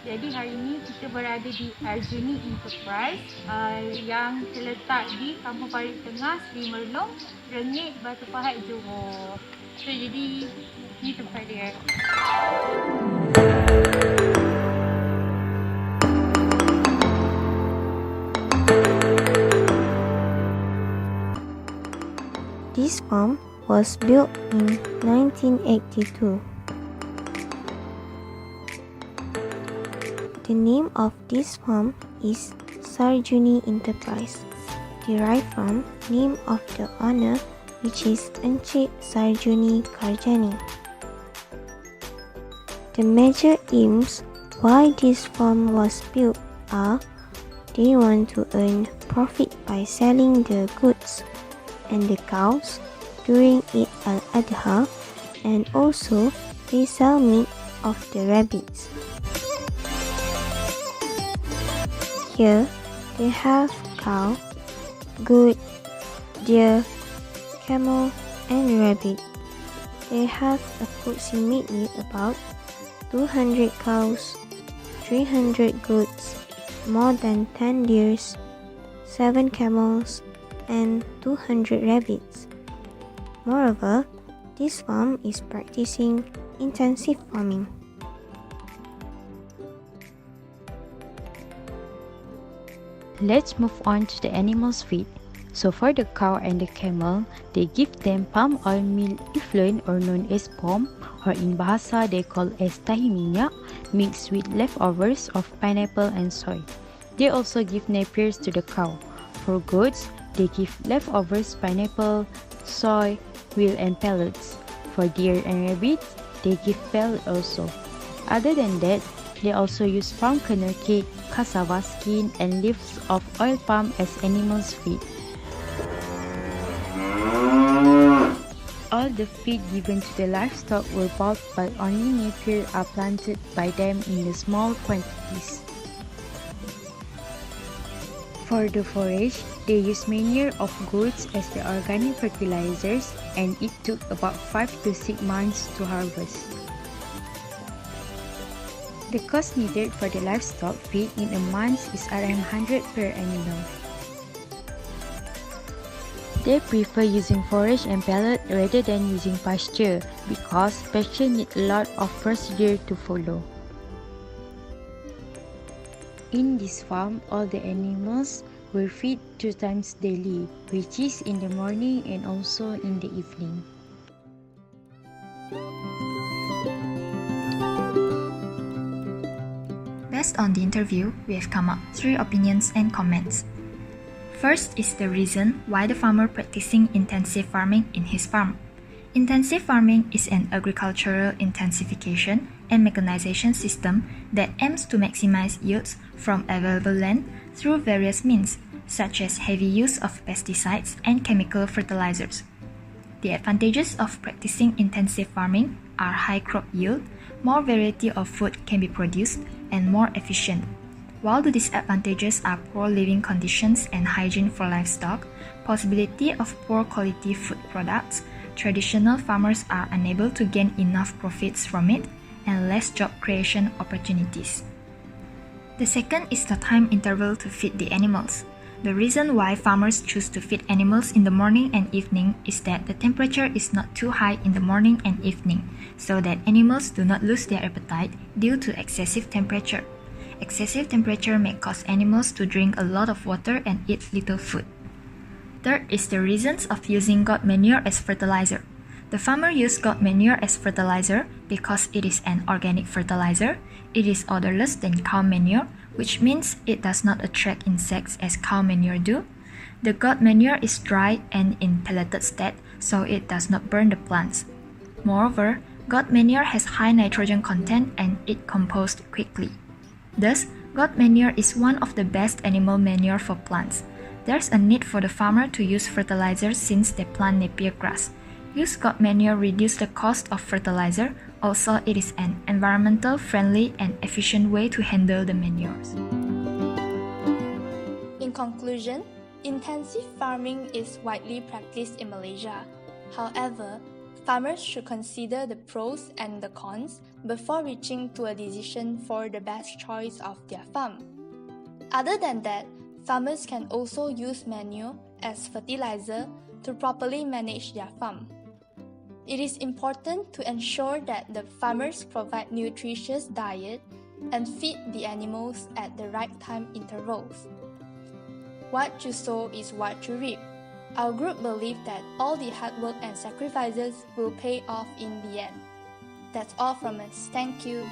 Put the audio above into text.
Jadi hari ini kita berada di Aljuni Enterprise yang terletak di Kampung Parit Tengah, Seri Merlong, Rengit, Batu Pahat, Johor. So jadi ni tempat dia. This farm was built in 1982. The name of this farm is Sarjuni Enterprise, derived from name of the owner, which is Encik Sarjuni Karjani. The major aims why this farm was built are they want to earn profit by selling the goods and the cows during Eid al-Adha, and also they sell meat of the rabbits. Here they have cow, goat, deer, camel and rabbit. They have approximately about 200 cows, 300 goats, more than 10 deers, 7 camels and 200 rabbits. Moreover, this farm is practicing intensive farming. Let's move on to the animals' feed. So for the cow and the camel, they give them palm oil meal effluent or known as POM, or in Bahasa they call as tahi minyak, mixed with leftovers of pineapple and soy. They also give napiers to the cow. For goats, they give leftovers pineapple, soy, wheel and pellets. For deer and rabbits, they give pellet also. Other than that, they also use palm kernel cake, cassava skin and leaves of oil palm as animals' feed. All the feed given to the livestock were bulked, but only napier are planted by them in the small quantities. For the forage, they use manure of goats as the organic fertilizers, and it took about 5 to 6 months to harvest. The cost needed for the livestock feed in a month is around 100 per animal. They prefer using forage and pellet rather than using pasture because pasture needs a lot of procedure to follow. In this farm, all the animals were fed 2 times daily, which is in the morning and also in the evening. Based on the interview, we have come up 3 opinions and comments. First is the reason why the farmer practicing intensive farming in his farm. Intensive farming is an agricultural intensification and mechanization system that aims to maximize yields from available land through various means, such as heavy use of pesticides and chemical fertilizers. The advantages of practicing intensive farming are high crop yield, more variety of food can be produced, and more efficient. While the disadvantages are poor living conditions and hygiene for livestock, possibility of poor quality food products, traditional farmers are unable to gain enough profits from it, and less job creation opportunities. The second is the time interval to feed the animals. The reason why farmers choose to feed animals in the morning and evening is that the temperature is not too high in the morning and evening, so that animals do not lose their appetite due to excessive temperature. Excessive temperature may cause animals to drink a lot of water and eat little food. Third is the reasons of using goat manure as fertilizer. The farmer used goat manure as fertilizer because it is an organic fertilizer. It is odorless than cow manure, which means it does not attract insects as cow manure do. The goat manure is dry and in pelleted state, so it does not burn the plants. Moreover, goat manure has high nitrogen content and it composts quickly. Thus, goat manure is one of the best animal manure for plants. There's a need for the farmer to use fertilizer since they plant napier grass. Use goat manure reduce the cost of fertilizer. Also, it is an environmental friendly and efficient way to handle the manures. In conclusion, intensive farming is widely practiced in Malaysia. However, farmers should consider the pros and the cons before reaching to a decision for the best choice of their farm. Other than that, farmers can also use manure as fertilizer to properly manage their farm. It is important to ensure that the farmers provide nutritious diet and feed the animals at the right time intervals. What you sow is what you reap. Our group believes that all the hard work and sacrifices will pay off in the end. That's all from us. Thank you.